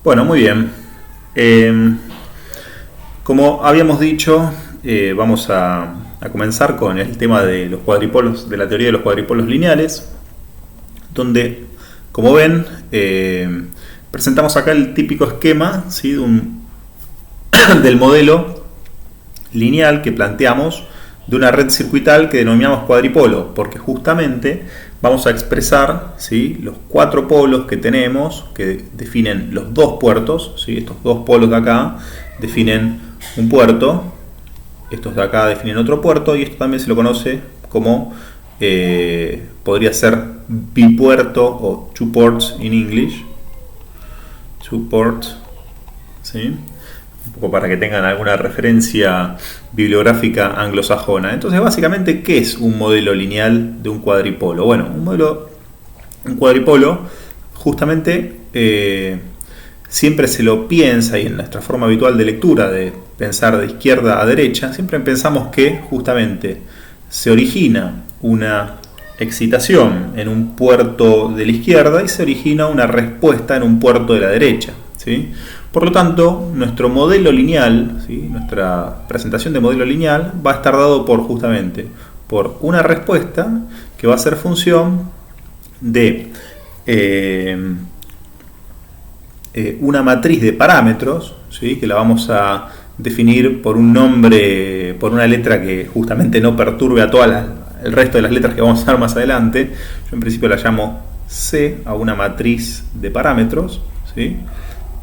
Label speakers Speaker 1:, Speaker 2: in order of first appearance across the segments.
Speaker 1: Bueno, muy bien. Eh, Como habíamos dicho, vamos a comenzar con el tema de los cuadripolos, de la teoría de los cuadripolos lineales, donde, como ven, presentamos acá el típico esquema, ¿sí? Del modelo lineal que planteamos de una red circuital que denominamos cuadripolo, porque justamente vamos a expresar, ¿sí?, los cuatro polos que tenemos, que definen los dos puertos, ¿sí? Estos dos polos de acá definen un puerto, estos de acá definen otro puerto, y esto también se lo conoce como, podría ser bipuerto o two ports in English, two ports, ¿sí? Un poco para que tengan alguna referencia bibliográfica anglosajona. Entonces, básicamente, ¿qué es un modelo lineal de un cuadripolo? Bueno, un cuadripolo, justamente, siempre se lo piensa, y en nuestra forma habitual de lectura, de pensar de izquierda a derecha, siempre pensamos que justamente se origina una excitación en un puerto de la izquierda y se origina una respuesta en un puerto de la derecha, ¿sí? Por lo tanto, nuestro modelo lineal, ¿sí?, nuestra presentación de modelo lineal va a estar dado por justamente por una respuesta que va a ser función de una matriz de parámetros, ¿sí?, que la vamos a definir por un nombre, por una letra que justamente no perturbe a el resto de las letras que vamos a ver más adelante. Yo en principio la llamo C a una matriz de parámetros, ¿sí?,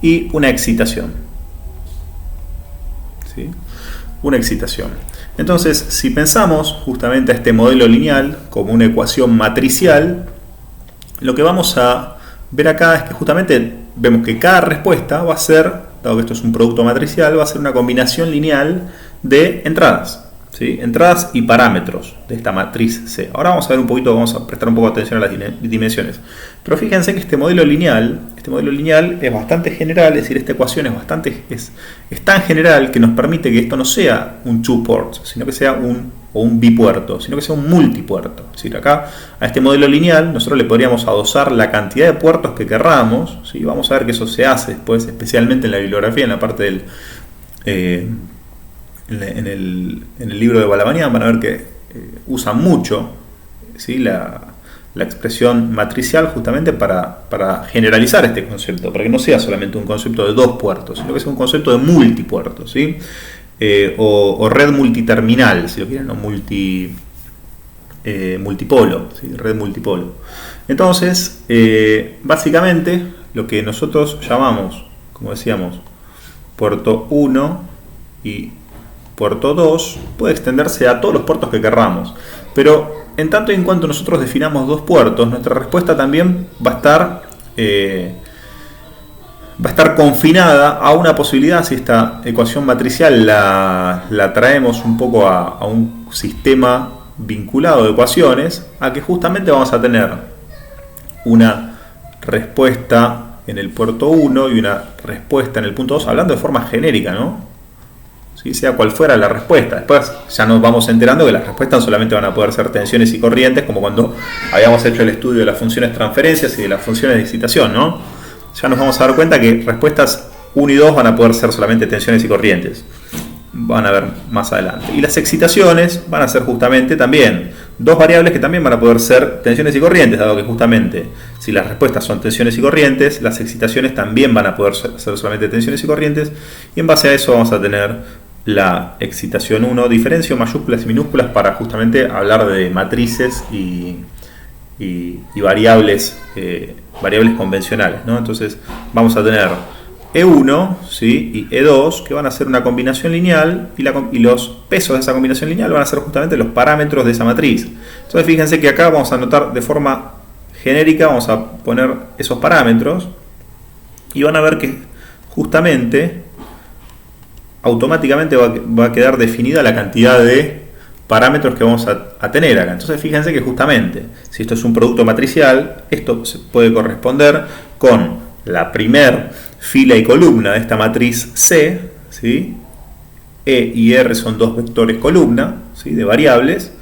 Speaker 1: y una excitación, ¿sí?, una excitación. Entonces, si pensamos justamente a este modelo lineal como una ecuación matricial, lo que vamos a ver acá es que justamente vemos que cada respuesta va a ser, dado que esto es un producto matricial, va a ser una combinación lineal de entradas, ¿sí?, entradas y parámetros de esta matriz C. Ahora vamos a ver un poquito, vamos a prestar un poco de atención a las dimensiones. Pero fíjense que este modelo lineal es bastante general, es decir, esta ecuación es tan general que nos permite que esto no sea un two port, sino que sea un bipuerto, sino que sea un multipuerto. Es decir, acá a este modelo lineal nosotros le podríamos adosar la cantidad de puertos que querramos, ¿sí? Vamos a ver que eso se hace después, especialmente en la bibliografía, en la parte del... en el libro de Balabanian van a ver que usan mucho, ¿sí?, la expresión matricial justamente para generalizar este concepto, para que no sea solamente un concepto de dos puertos, sino que sea un concepto de multipuertos, ¿sí? O red multiterminal, si lo quieren, o multipolo, ¿sí?, red multipolo. Entonces, básicamente, lo que nosotros llamamos, como decíamos, puerto 1 y puerto 2 puede extenderse a todos los puertos que querramos, pero en tanto y en cuanto nosotros definamos dos puertos, nuestra respuesta también va a estar confinada a una posibilidad. Si esta ecuación matricial la traemos un poco a un sistema vinculado de ecuaciones, a que justamente vamos a tener una respuesta en el puerto 1 y una respuesta en el punto 2, hablando de forma genérica, ¿no? ¿Sí? Sea cual fuera la respuesta. Después ya nos vamos enterando que las respuestas solamente van a poder ser tensiones y corrientes, como cuando habíamos hecho el estudio de las funciones transferencias y de las funciones de excitación, ¿no? Ya nos vamos a dar cuenta que respuestas 1 y 2 van a poder ser solamente tensiones y corrientes. Van a ver más adelante. Y las excitaciones van a ser justamente también dos variables que también van a poder ser tensiones y corrientes, dado que justamente si las respuestas son tensiones y corrientes, las excitaciones también van a poder ser solamente tensiones y corrientes, y en base a eso vamos a tener la excitación 1, diferencio mayúsculas y minúsculas para justamente hablar de matrices y variables, variables convencionales, ¿no? Entonces vamos a tener E1, ¿sí?, y E2, que van a ser una combinación lineal, y los pesos de esa combinación lineal van a ser justamente los parámetros de esa matriz. Entonces fíjense que acá vamos a anotar de forma genérica, vamos a poner esos parámetros, y van a ver que justamente automáticamente va a quedar definida la cantidad de parámetros que vamos a tener acá. Entonces fíjense que justamente, si esto es un producto matricial, esto se puede corresponder con la primer fila y columna de esta matriz C, ¿sí? E y R son dos vectores columna, ¿sí?, de variables,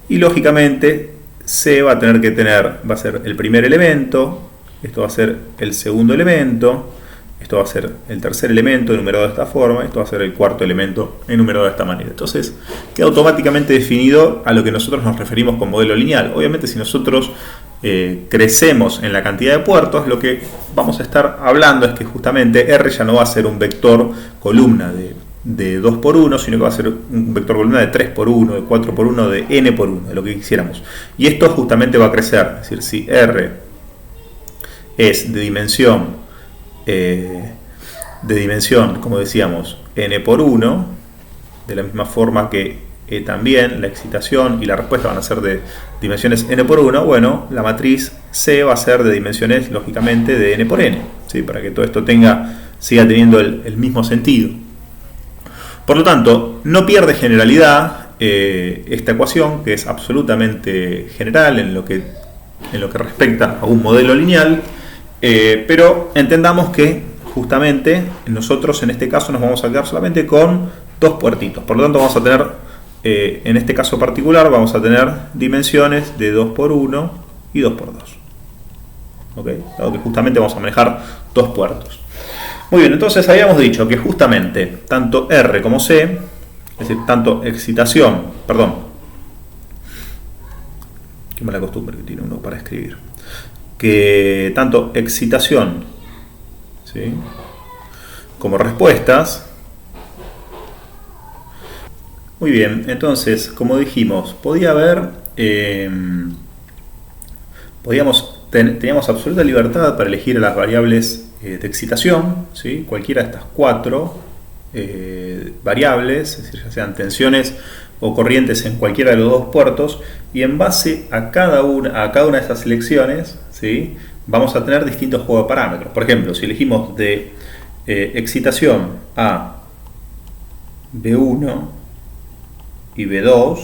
Speaker 1: y lógicamente C va a ser el primer elemento, esto va a ser el segundo elemento, esto va a ser el tercer elemento enumerado de esta forma, esto va a ser el cuarto elemento enumerado de esta manera. Entonces queda automáticamente definido a lo que nosotros nos referimos con modelo lineal. Obviamente si nosotros crecemos en la cantidad de puertos, lo que vamos a estar hablando es que justamente R ya no va a ser un vector columna de 2 por 1, sino que va a ser un vector columna de 3 por 1, de 4 por 1, de n por 1, de lo que quisiéramos. Y esto justamente va a crecer, es decir, si R es de dimensión, como decíamos, n por 1, de la misma forma que también la excitación y la respuesta van a ser de dimensiones n por 1, bueno, la matriz C va a ser de dimensiones, lógicamente, de n por n, ¿sí? Para que todo esto siga teniendo el mismo sentido. Por lo tanto, no pierde generalidad esta ecuación, que es absolutamente general en lo que respecta a un modelo lineal, pero entendamos que justamente nosotros en este caso nos vamos a quedar solamente con dos puertitos. Por lo tanto, vamos a tener, en este caso particular, vamos a tener dimensiones de 2 por 1 y 2 por 2. ¿Ok? Dado que justamente vamos a manejar dos puertos. Muy bien, entonces habíamos dicho que justamente tanto R como C, es decir, tanto excitación, perdón, qué mala costumbre que tiene uno para escribir, que tanto excitación, ¿sí?, como respuestas. Muy bien, entonces, como dijimos, podía haber, teníamos absoluta libertad para elegir a las variables de excitación, ¿sí?, cualquiera de estas cuatro variables, es decir, ya sean tensiones o corrientes en cualquiera de los dos puertos, y en base a cada una de esas selecciones, ¿sí?, vamos a tener distintos juegos de parámetros. Por ejemplo, si elegimos de excitación a B1 y B2,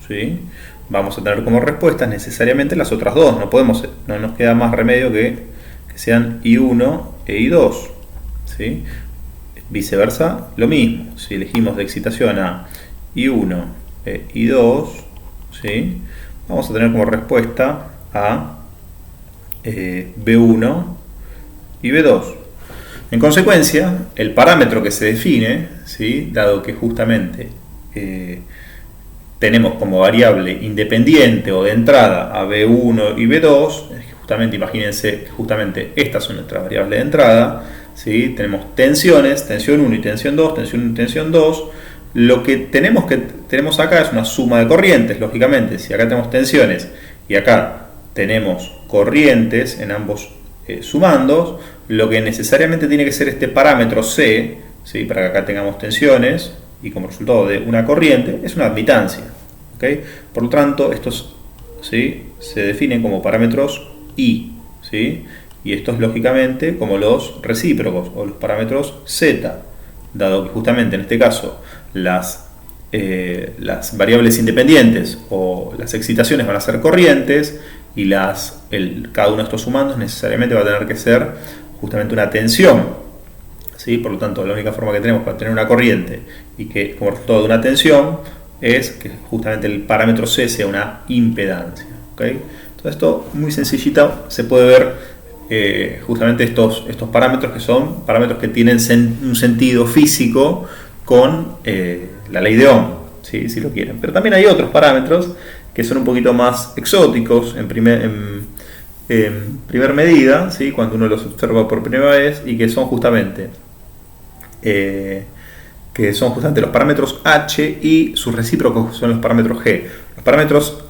Speaker 1: ¿sí?, vamos a tener como respuestas necesariamente las otras dos. No nos queda más remedio que sean I1 e I2, ¿sí? Viceversa, lo mismo. Si elegimos de excitación a I1 e I2, ¿sí?, vamos a tener como respuesta a B1 y B2. En consecuencia, el parámetro que se define, ¿sí?, dado que justamente tenemos como variable independiente o de entrada a B1 y B2, justamente imagínense que justamente estas son nuestras variables de entrada, ¿sí?, tenemos tensiones, tensión 1 y tensión 2, tensión 1 y tensión 2. Lo que tenemos acá es una suma de corrientes, lógicamente. Si acá tenemos tensiones y acá tenemos corrientes en ambos sumandos, lo que necesariamente tiene que ser este parámetro C, ¿sí?, para que acá tengamos tensiones y como resultado de una corriente, es una admitancia. ¿Okay? Por lo tanto, estos, ¿sí?, se definen como parámetros I, ¿sí?, y estos lógicamente como los recíprocos o los parámetros Z, dado que justamente en este caso las variables independientes o las excitaciones van a ser corrientes y cada uno de estos sumandos necesariamente va a tener que ser justamente una tensión, ¿sí? Por lo tanto, la única forma que tenemos para tener una corriente y que como resultado de una tensión es que justamente el parámetro C sea una impedancia. ¿Okay? Todo esto muy sencillito, se puede ver justamente estos parámetros, que son parámetros que tienen un sentido físico con la ley de Ohm, ¿sí?, si lo quieren. Pero también hay otros parámetros que son un poquito más exóticos en primer medida, ¿sí?, cuando uno los observa por primera vez, y que son justamente los parámetros H y sus recíprocos son los parámetros G. Los parámetros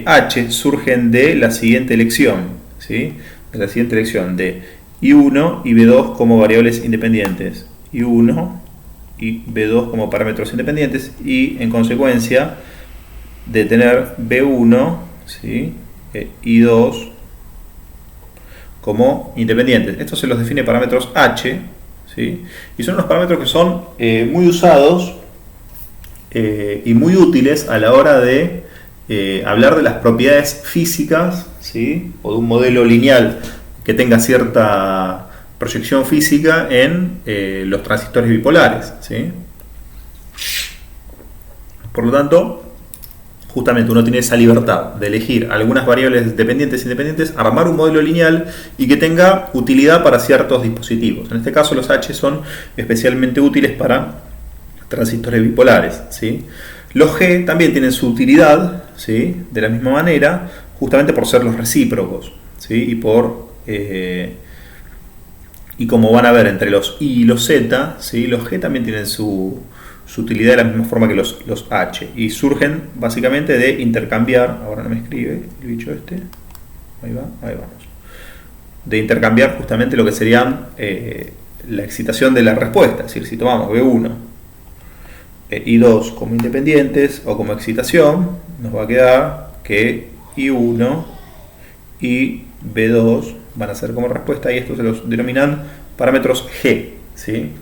Speaker 1: H surgen de la siguiente elección, ¿sí?, de la siguiente elección de I1 y B2 como variables independientes, I1 y B2 como parámetros independientes, y en consecuencia de tener B1, ¿sí?, y 2 como independientes. Esto se los define parámetros H, ¿sí?, y son unos parámetros que son muy usados y muy útiles a la hora de hablar de las propiedades físicas, ¿sí?, o de un modelo lineal que tenga cierta proyección física en los transistores bipolares, ¿sí? Por lo tanto, justamente uno tiene esa libertad de elegir algunas variables dependientes e independientes, armar un modelo lineal y que tenga utilidad para ciertos dispositivos. En este caso los H son especialmente útiles para transistores bipolares, ¿sí? Los G también tienen su utilidad, ¿sí? De la misma manera, justamente por ser los recíprocos, ¿sí? Y como van a ver entre los I y los Z, ¿sí? Los G también tienen su utilidad de la misma forma que los H, y surgen básicamente de intercambiar, ahora no me escribe el bicho este, ahí vamos, de intercambiar justamente lo que serían la excitación de la respuesta. Es decir, si tomamos B1 y I2 como independientes o como excitación, nos va a quedar que I1 y B2 van a ser como respuesta, y estos se los denominan parámetros G, ¿sí?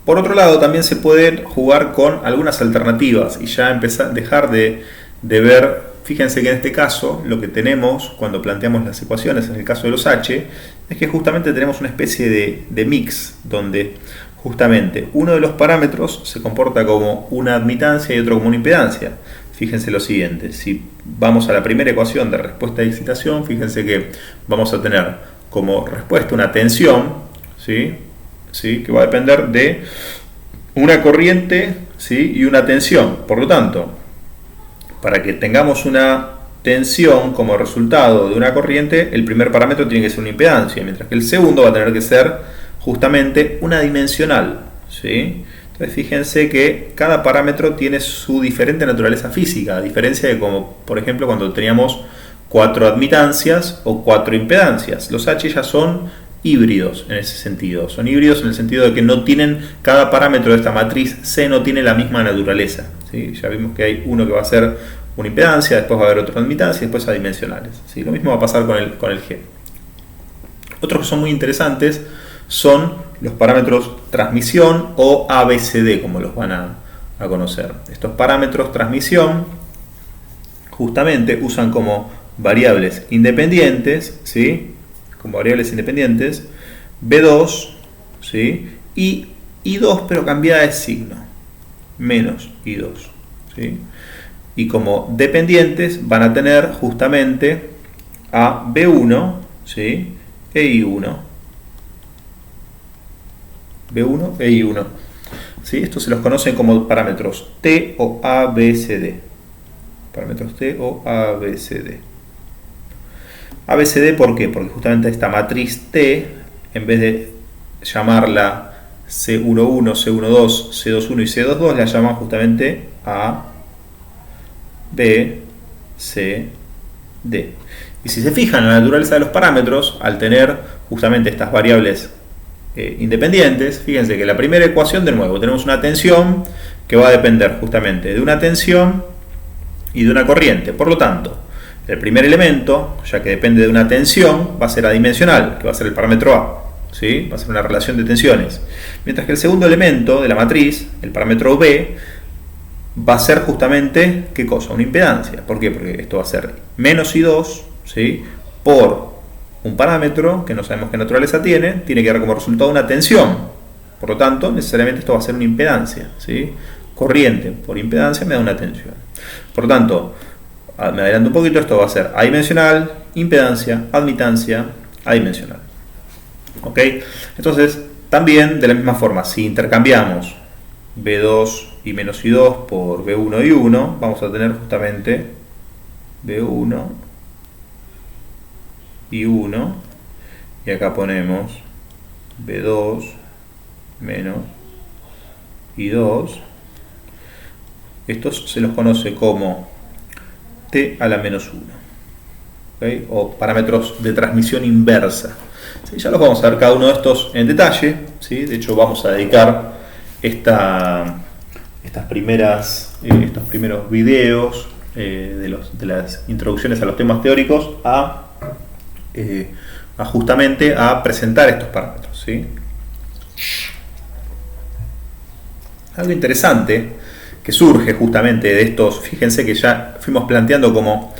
Speaker 1: Por otro lado, también se pueden jugar con algunas alternativas y ya dejar de ver. Fíjense que en este caso lo que tenemos cuando planteamos las ecuaciones en el caso de los H es que justamente tenemos una especie de mix donde justamente uno de los parámetros se comporta como una admitancia y otro como una impedancia. Fíjense lo siguiente, si vamos a la primera ecuación de respuesta de excitación, fíjense que vamos a tener como respuesta una tensión, ¿sí? ¿Sí? Que va a depender de una corriente, ¿sí? Y una tensión. Por lo tanto, para que tengamos una tensión como resultado de una corriente, el primer parámetro tiene que ser una impedancia, mientras que el segundo va a tener que ser justamente una dimensional, ¿sí? Entonces fíjense que cada parámetro tiene su diferente naturaleza física, a diferencia de como, por ejemplo, cuando teníamos 4 admitancias o 4 impedancias. Los H ya son híbridos en ese sentido. Son híbridos en el sentido de que no tienen, cada parámetro de esta matriz C no tiene la misma naturaleza, ¿sí? Ya vimos que hay uno que va a ser una impedancia, después va a haber otra admitancia y después adimensionales, ¿sí? Lo mismo va a pasar con el G. Otros que son muy interesantes son los parámetros transmisión o ABCD, como los van a conocer. Estos parámetros transmisión justamente usan como variables independientes, ¿sí? Como variables independientes, B2, ¿sí? Y I2 pero cambiada de signo, menos I2, ¿sí? Y como dependientes van a tener justamente a B1, ¿sí? E I1. B1 e I1, ¿sí? Estos se los conocen como parámetros T o ABCD. Parámetros T o ABCD. ABCD, ¿por qué? Porque justamente esta matriz T, en vez de llamarla C11, C12, C21 y C22, la llaman justamente A, B, C, D. Y si se fijan en la naturaleza de los parámetros, al tener justamente estas variables independientes, fíjense que la primera ecuación, de nuevo, tenemos una tensión que va a depender justamente de una tensión y de una corriente. Por lo tanto, el primer elemento, ya que depende de una tensión, va a ser adimensional, que va a ser el parámetro A, ¿sí? Va a ser una relación de tensiones. Mientras que el segundo elemento de la matriz, el parámetro B, va a ser justamente, ¿qué cosa? Una impedancia. ¿Por qué? Porque esto va a ser menos I2, ¿sí? Por un parámetro que no sabemos qué naturaleza tiene que dar como resultado una tensión. Por lo tanto, necesariamente esto va a ser una impedancia, ¿sí? Corriente por impedancia me da una tensión. Por lo tanto, me adelanto un poquito, esto va a ser adimensional, impedancia, admitancia, adimensional. ¿Ok? Entonces, también de la misma forma, si intercambiamos B2 y menos I2 por B1 y 1, vamos a tener justamente B1 y 1, y acá ponemos B2 menos I2. Estos se los conoce como T a la menos 1, ¿okay? O parámetros de transmisión inversa. ¿Sí? Ya los vamos a ver cada uno de estos en detalle, ¿sí? De hecho vamos a dedicar estos primeros videos de las introducciones a los temas teóricos justamente a presentar estos parámetros, ¿sí? Algo interesante que surge justamente de estos, fíjense que ya fuimos planteando como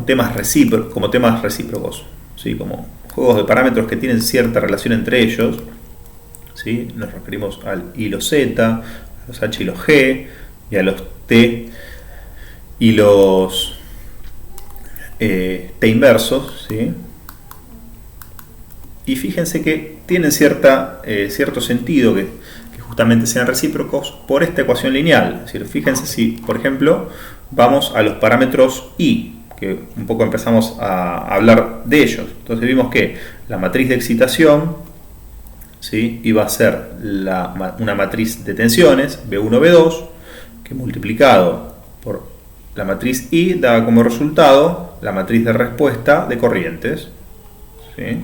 Speaker 1: temas recíprocos, ¿sí? Como juegos de parámetros que tienen cierta relación entre ellos, ¿sí? Nos referimos al I y los Z, a los H y los G, y a los T y los T inversos, ¿sí? Y fíjense que tienen cierto sentido que justamente sean recíprocos por esta ecuación lineal. Es decir, fíjense si, por ejemplo, vamos a los parámetros I, que un poco empezamos a hablar de ellos. Entonces vimos que la matriz de excitación, ¿sí?, iba a ser una matriz de tensiones, B1, B2, que multiplicado por la matriz I daba como resultado la matriz de respuesta de corrientes, ¿sí?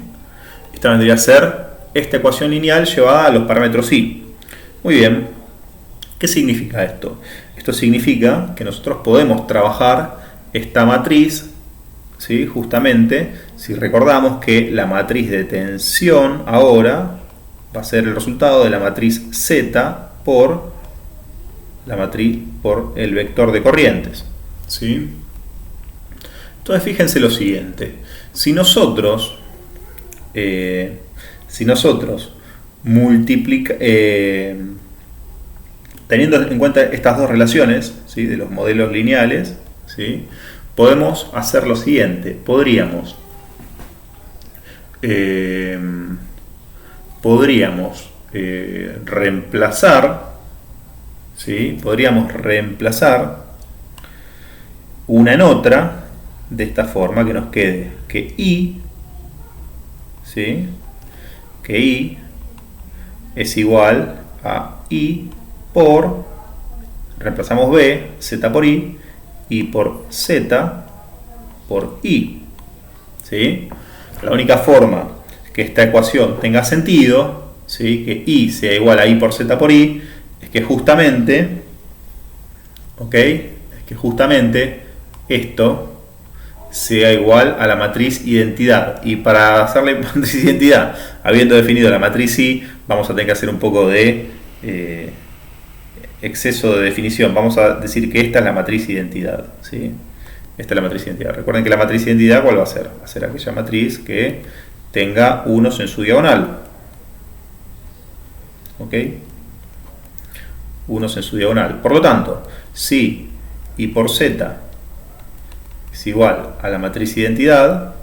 Speaker 1: Esta vendría a ser esta ecuación lineal llevada a los parámetros I. Muy bien, ¿qué significa esto? Esto significa que nosotros podemos trabajar esta matriz, ¿sí?, justamente si recordamos que la matriz de tensión ahora va a ser el resultado de la matriz Z por el vector de corrientes, ¿sí? Entonces fíjense lo siguiente, si nosotros teniendo en cuenta estas dos relaciones, ¿sí?, de los modelos lineales, ¿sí?, podemos hacer lo siguiente. Podríamos reemplazar, ¿sí?, una en otra de esta forma, que nos quede que I, ¿sí?, que I es igual a I por, reemplazamos B, Z por I, y por Z por I, ¿sí? La única forma que esta ecuación tenga sentido, ¿sí?, que I sea igual a I por Z por I, es que justamente, ¿ok?, esto sea igual a la matriz identidad. Y para hacerle matriz identidad, habiendo definido la matriz I, vamos a tener que hacer un poco de exceso de definición. Vamos a decir que esta es la matriz identidad, ¿sí? Esta es la matriz identidad. Recuerden que la matriz identidad, ¿cuál va a ser? Va a ser aquella matriz que tenga unos en su diagonal, ¿ok? Unos en su diagonal. Por lo tanto, si I por Z es igual a la matriz identidad,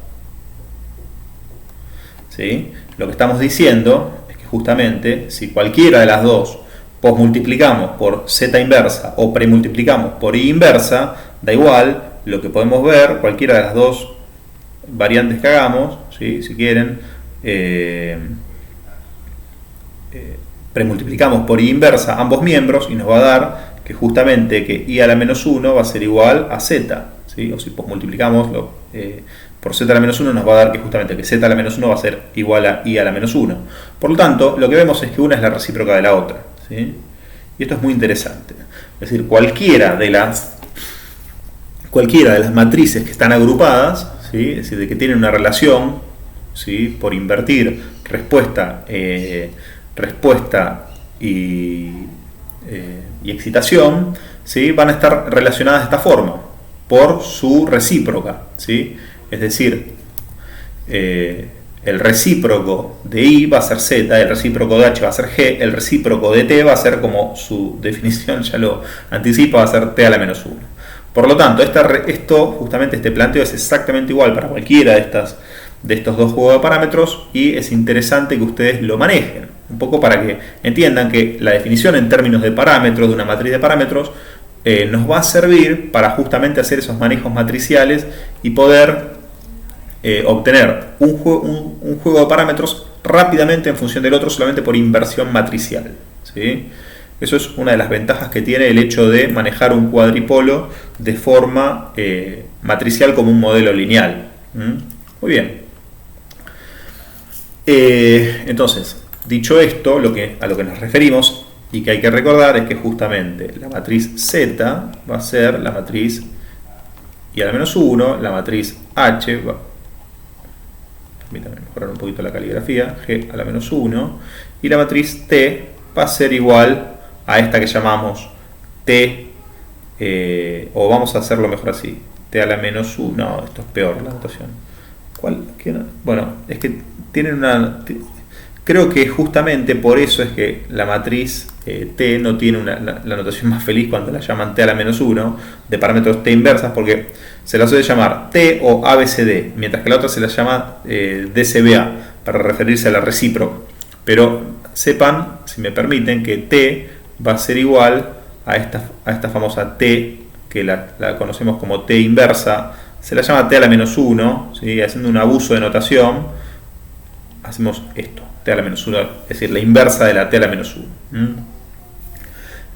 Speaker 1: ¿sí?, lo que estamos diciendo es que justamente si cualquiera de las dos posmultiplicamos por Z inversa o premultiplicamos por I inversa, da igual, lo que podemos ver, cualquiera de las dos variantes que hagamos, ¿sí?, si quieren, premultiplicamos por I inversa ambos miembros y nos va a dar que justamente que I a la menos 1 va a ser igual a Z, ¿sí? O si multiplicamos por Z a la menos 1 nos va a dar que justamente que Z a la menos 1 va a ser igual a I a la menos 1. Por lo tanto, lo que vemos es que una es la recíproca de la otra, ¿sí? Y esto es muy interesante. Es decir, cualquiera de las matrices que están agrupadas, ¿sí?, es decir, de que tienen una relación, ¿sí?, por invertir respuesta y excitación, ¿sí?, van a estar relacionadas de esta forma por su recíproca, ¿sí? Es decir, el recíproco de I va a ser Z, el recíproco de H va a ser G, el recíproco de T va a ser, como su definición ya lo anticipa, va a ser T a la menos 1. Por lo tanto, justamente este planteo es exactamente igual para cualquiera de estos dos juegos de parámetros, y es interesante que ustedes lo manejen, un poco para que entiendan que la definición en términos de parámetros, de una matriz de parámetros, nos va a servir para justamente hacer esos manejos matriciales y poder obtener un juego de parámetros rápidamente en función del otro solamente por inversión matricial, ¿sí? Eso es una de las ventajas que tiene el hecho de manejar un cuadripolo de forma matricial como un modelo lineal. Muy bien. Entonces, dicho esto, a lo que nos referimos y que hay que recordar es que justamente la matriz Z va a ser la matriz I a la menos 1, la matriz H, permítanme mejorar un poquito la caligrafía, G a la menos 1, y la matriz T va a ser igual a esta que llamamos T, o vamos a hacerlo mejor así, T a la menos 1, no, esto es peor la notación. Bueno, es que tienen creo que justamente por eso es que la matriz T no tiene la notación más feliz cuando la llaman T a la menos 1 de parámetros T inversas, porque se la suele llamar T o ABCD, mientras que la otra se la llama DCBA para referirse a la recíproca. Pero sepan, si me permiten, que T va a ser igual a esta famosa T, que la conocemos como T inversa. Se la llama T a la menos 1, ¿sí? Haciendo un abuso de notación, hacemos esto, T a la menos 1, es decir, la inversa de la T a la menos 1.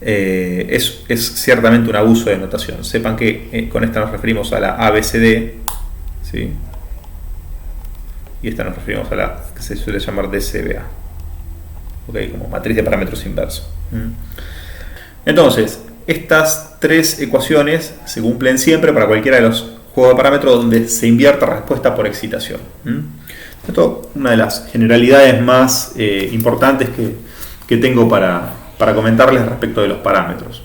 Speaker 1: Es ciertamente un abuso de notación. Sepan que con esta nos referimos a la ABCD, ¿sí? Y esta nos referimos a la que se suele llamar DCBA, ¿okay? Como matriz de parámetros inversos. Entonces, estas tres ecuaciones se cumplen siempre para cualquiera de los juegos de parámetros donde se invierta respuesta por excitación. Esto es una de las generalidades más importantes que tengo para comentarles respecto de los parámetros.